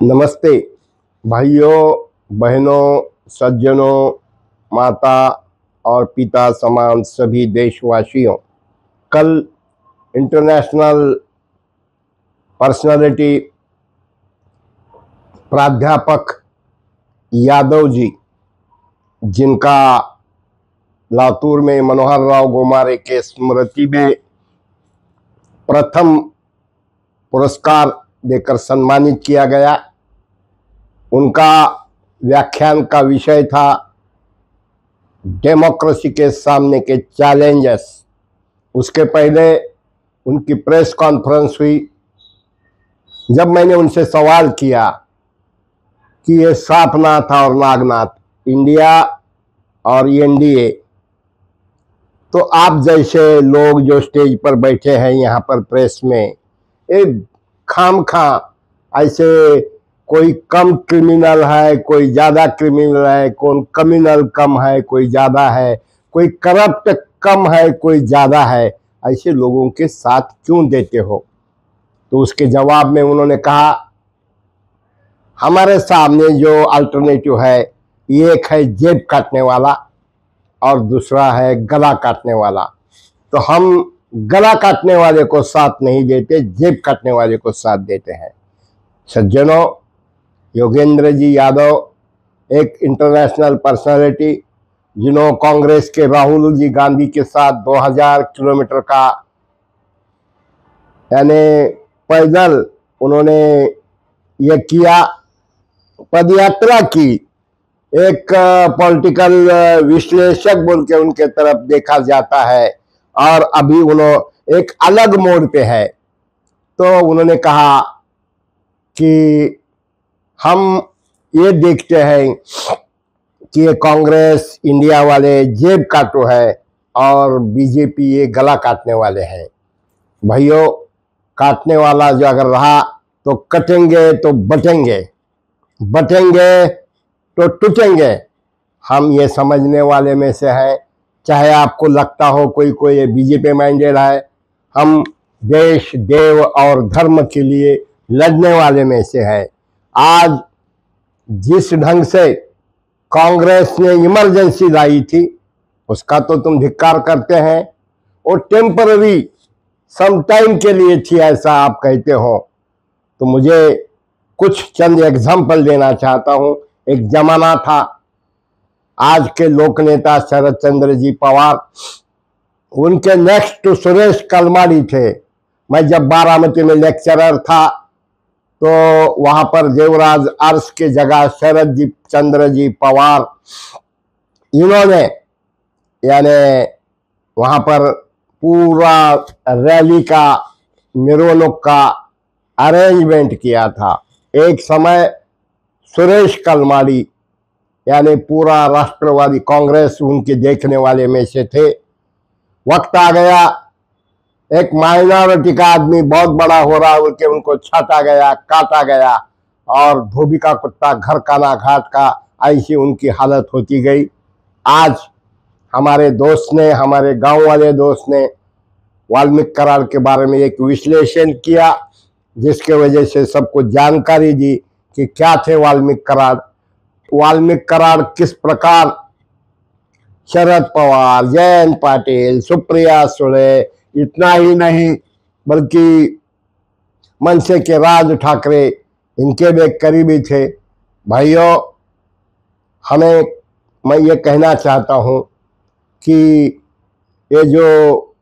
नमस्ते भाइयों बहनों सज्जनों माता और पिता समान सभी देशवासियों। कल इंटरनेशनल पर्सनालिटी प्राध्यापक यादव जी, जिनका लातूर में मनोहर राव गोमारे के स्मृति में प्रथम पुरस्कार देकर सम्मानित किया गया, उनका व्याख्यान का विषय था डेमोक्रेसी के सामने के चैलेंजेस। उसके पहले उनकी प्रेस कॉन्फ्रेंस हुई। जब मैंने उनसे सवाल किया कि ये सांपनाथ और नागनाथ, इंडिया और एनडीए, तो आप जैसे लोग जो स्टेज पर बैठे हैं यहाँ पर प्रेस में, एक खामखा ऐसे कोई कम क्रिमिनल है, कोई ज़्यादा क्रिमिनल है, कौन कम्युनल कम है, कोई ज़्यादा है, कोई करप्ट कम है, कोई ज़्यादा है, ऐसे लोगों के साथ क्यों देते हो? तो उसके जवाब में उन्होंने कहा, हमारे सामने जो अल्टरनेटिव है, एक है जेब काटने वाला और दूसरा है गला काटने वाला। तो हम गला काटने वाले को साथ नहीं देते, जेब काटने वाले को साथ देते हैं। सज्जनों, योगेंद्र जी यादव एक इंटरनेशनल पर्सनालिटी, जिन्होंने कांग्रेस के राहुल जी गांधी के साथ 2000 किलोमीटर का यानी पैदल उन्होंने ये किया, पदयात्रा की। एक पॉलिटिकल विश्लेषक बोल के उनके तरफ देखा जाता है और अभी उन्होंने एक अलग मोड़ पे है। तो उन्होंने कहा कि हम ये देखते हैं कि ये कांग्रेस इंडिया वाले जेब काटो है और बीजेपी ये गला काटने वाले हैं। भाइयों, काटने वाला जो अगर रहा तो कटेंगे तो बटेंगे, बटेंगे तो टूटेंगे। हम ये समझने वाले में से हैं, चाहे आपको लगता हो कोई कोई बीजेपी माइंडेड है, हम देश देव और धर्म के लिए लड़ने वाले में से है। आज जिस ढंग से कांग्रेस ने इमरजेंसी लाई थी, उसका तो तुम धिक्कार करते हैं। वो टेम्पररी सम टाइम के लिए थी, ऐसा आप कहते हो। तो मुझे कुछ चंद एग्जाम्पल देना चाहता हूं। एक जमाना था, आज के लोक नेता शरद चंद्र जी पवार, उनके नेक्स्ट टू सुरेश कलमाड़ी थे। मैं जब बारामती में लेक्चरर था तो वहां पर देवराज अर्श के जगह शरद जी चंद्र जी पवार, इन्होंने यानी वहां पर पूरा रैली का, मिरवणुक का अरेंजमेंट किया था। एक समय सुरेश कलमाड़ी यानी पूरा राष्ट्रवादी कांग्रेस उनके देखने वाले में से थे। वक्त आ गया, एक माइनॉरिटी का आदमी बहुत बड़ा हो रहा है, उनको छाटा गया, काटा गया और धोबी का कुत्ता घर का ना घाट का, ऐसी उनकी हालत होती गई। आज हमारे दोस्त ने, हमारे गांव वाले दोस्त ने वाल्मीकि करार के बारे में एक विश्लेषण किया, जिसके वजह से सबको जानकारी दी कि क्या थे वाल्मीकि करार। वाल्मीकि करार किस प्रकार शरद पवार, जयंत पाटिल, सुप्रिया सुळे, इतना ही नहीं बल्कि मनसे के राज ठाकरे, इनके भी करीबी थे। भाइयों, मैं ये कहना चाहता हूं कि ये जो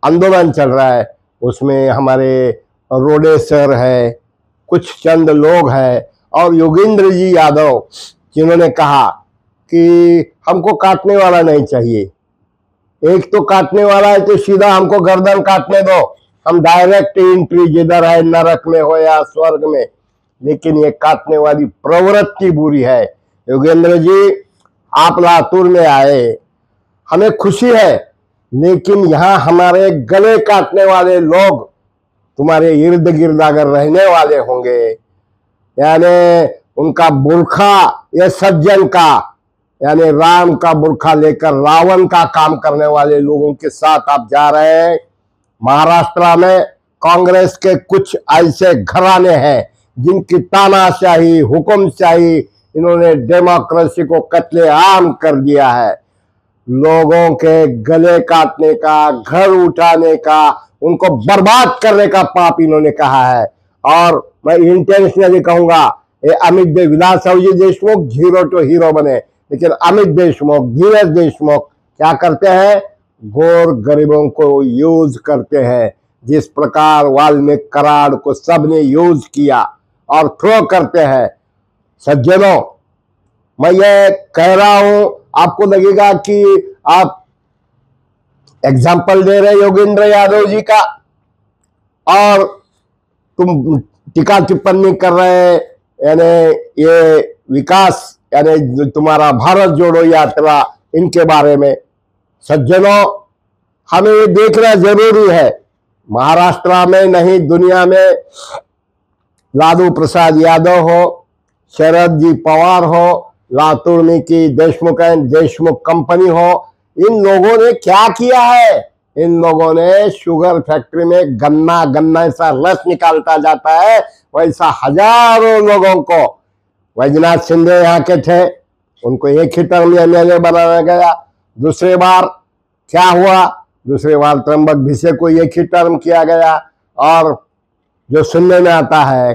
आंदोलन चल रहा है उसमें हमारे रोडेसर है, कुछ चंद लोग हैं और योगेंद्र जी यादव, जिन्होंने कहा कि हमको काटने वाला नहीं चाहिए। एक तो काटने वाला है तो सीधा हमको गर्दन काटने दो, हम डायरेक्ट एंट्री जिधर है, नरक में हो या स्वर्ग में। लेकिन ये काटने वाली प्रवृत्ति बुरी है। योगेंद्र जी, आप लातूर में आए, हमें खुशी है, लेकिन यहाँ हमारे गले काटने वाले लोग तुम्हारे इर्द गिर्द अगर रहने वाले होंगे, यानी उनका बुरखा, ये सज्जन का यानी राम का बुरखा लेकर रावण का काम करने वाले लोगों के साथ आप जा रहे हैं। महाराष्ट्र में कांग्रेस के कुछ ऐसे घराने हैं जिनकी तानाशाही, हुक्मशाही, इन्होंने डेमोक्रेसी को कत्लेआम कर दिया है। लोगों के गले काटने का, घर उठाने का, उनको बर्बाद करने का पाप इन्होंने कहा है। और मैं इंटेंशनली कहूंगा, ये Amit Vilasraoji Deshmukh zero to hero बने, लेकिन अमित देशमुख, धीरज देशमुख क्या करते हैं? गोर गरीबों को यूज करते हैं। जिस प्रकार वाल्मीकि कराड़ को सबने यूज किया और थ्रो करते हैं। सज्जनों, मैं ये कह रहा हूं, आपको लगेगा कि आप एग्जाम्पल दे रहे योगेंद्र यादव जी का और तुम टीका टिप्पणी कर रहे, यानी ये विकास, यानी तुम्हारा भारत जोड़ो यात्रा, इनके बारे में। सज्जनों, हमें ये देखना जरूरी है, महाराष्ट्र में नहीं दुनिया में लालू प्रसाद यादव हो, शरद जी पवार हो, लातूर में की देशमुख एंड देशमुख कंपनी हो, इन लोगों ने क्या किया है? इन लोगों ने शुगर फैक्ट्री में गन्ना ऐसा रस निकालता जाता है, वैसा हजारों लोगों को, वैजनाथ सिंधे यहाँ के थे, उनको एक ही टर्म एमएलए बनाया गया। दूसरी बार क्या हुआ? दूसरी बार त्र्यंबक भिसे को एक ही टर्म किया गया। और जो सुनने में आता है,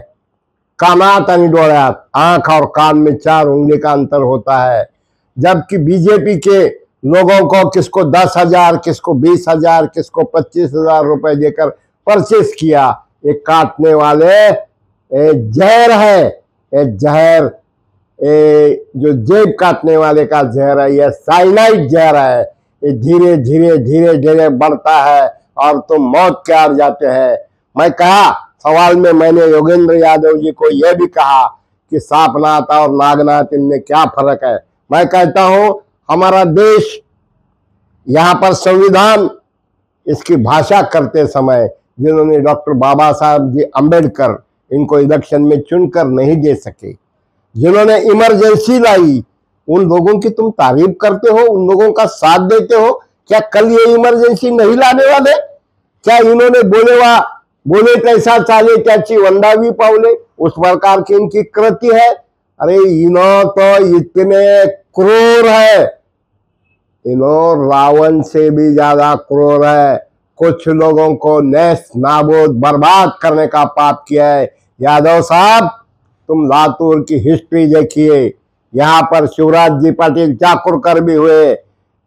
कानात आणि डोळ्यात, आंख और कान में 4 उंगली का अंतर होता है। जबकि बीजेपी के लोगों को किसको 10,000, किसको 20,000, किसको 25,000 रुपए देकर परचेस किया। ये काटने वाले जहर है, जहर, जो जेब काटने वाले का जहर है, यह साइनाइड जहर है। ये धीरे धीरे धीरे धीरे बढ़ता है और तुम मौत के आर जाते हैं। मैं कहा सवाल में, मैंने योगेंद्र यादव जी को यह भी कहा कि सांपनाथ और नागनाथ, इनमें क्या फर्क है? मैं कहता हूं, हमारा देश, यहाँ पर संविधान, इसकी भाषा करते समय जिन्होंने डॉक्टर बाबा साहब जी अम्बेडकर, इनको इलेक्शन में चुनकर नहीं दे सके, जिन्होंने इमरजेंसी लाई, उन लोगों की तुम तारीफ करते हो, उन लोगों का साथ देते हो। क्या कल ये इमरजेंसी नहीं लाने वाले? क्या इन्होंने बोले कैसा चाले त्याची वंदावी पावले, उस प्रकार की इनकी कृति है? अरे इन्हों तो इतने क्रूर है, इन्हों रावण से भी ज्यादा क्रूर है। कुछ लोगों को नेस नाबूद बर्बाद करने का पाप किया है। यादव साहब, तुम लातूर की हिस्ट्री देखिए, यहाँ पर शिवराज जी पाटिल चाकुरकर भी हुए,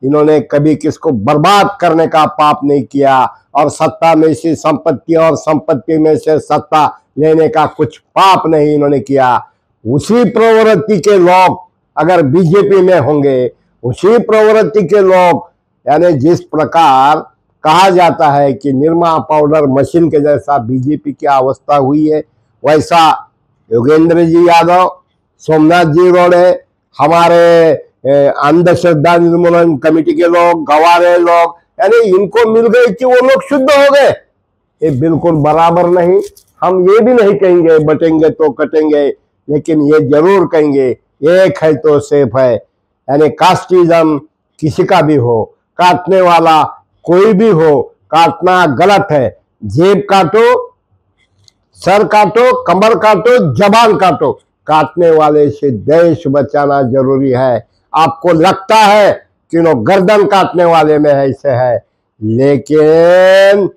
इन्होंने कभी किसको बर्बाद करने का पाप नहीं किया। और सत्ता में से संपत्ति और संपत्ति में से सत्ता लेने का कुछ पाप नहीं इन्होंने किया। उसी प्रवृत्ति के लोग अगर बीजेपी में होंगे, उसी प्रवृत्ति के लोग, यानी जिस प्रकार कहा जाता है कि निरमा पाउडर मशीन के जैसा बीजेपी की अवस्था हुई है, वैसा योगेंद्र जी यादव, सोमनाथ जी रोड़े, हमारे अंधश्रद्धा निर्मूलन कमेटी के लोग, गवारे लोग, यानी इनको मिल गए कि वो लोग शुद्ध हो गए। ये बिल्कुल बराबर नहीं। हम ये भी नहीं कहेंगे बटेंगे तो कटेंगे, लेकिन ये जरूर कहेंगे एक है तो सेफ है। यानी कास्टिज्म किसी का भी हो, काटने वाला कोई भी हो, काटना गलत है। जेब काटो, सर काटो, कमर काटो, जबान काटो, काटने वाले से देश बचाना जरूरी है। आपको लगता है कि नो गर्दन काटने वाले में ऐसे है, लेकिन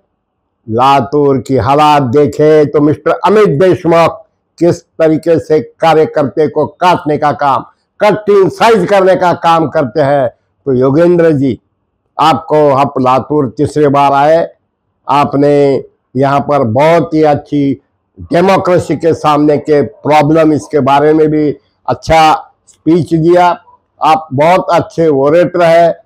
लातूर की हालात देखे तो मिस्टर अमित देशमुख किस तरीके से कार्यकर्ते को काटने का काम, कटिंग साइज करने का काम करते हैं। तो योगेंद्र जी, आपको, आप लातूर तीसरी बार आए, आपने यहाँ पर बहुत ही अच्छी डेमोक्रेसी के सामने के प्रॉब्लम, इसके बारे में भी अच्छा स्पीच दिया। आप बहुत अच्छे ओरेटर है,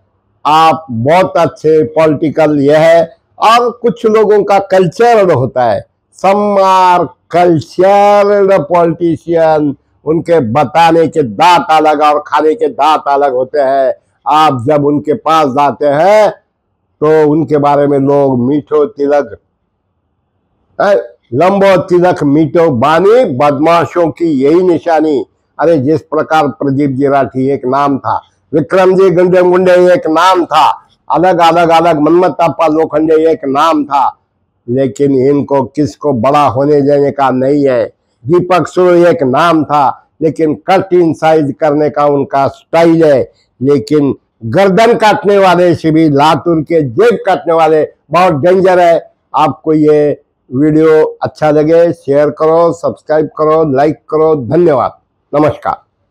आप बहुत अच्छे पॉलिटिकल ये है। और कुछ लोगों का कल्चर होता है, सम आर कल्चर्ड पॉलिटिशियन, उनके बताने के दांत अलग और खाने के दांत अलग होते हैं। आप जब उनके पास जाते हैं तो उनके बारे में लोग मीठो तिलक, लंबो तिलक मीठो बानी, बदमाशों की यही निशानी। अरे जिस प्रकार प्रदीप जी राठी एक नाम था, विक्रम जी गुंडे एक नाम था, अलग अलग अलग मनमताप्पा लोखंडे एक नाम था, लेकिन इनको किसको बड़ा होने देने का नहीं है। दीपक सुर एक नाम था, लेकिन कट इन साइज करने का उनका स्टाइल है। लेकिन गर्दन काटने वाले से भी लातूर के जेब काटने वाले बहुत डेंजर है। आपको ये वीडियो अच्छा लगे शेयर करो, सब्सक्राइब करो, लाइक करो। धन्यवाद, नमस्कार।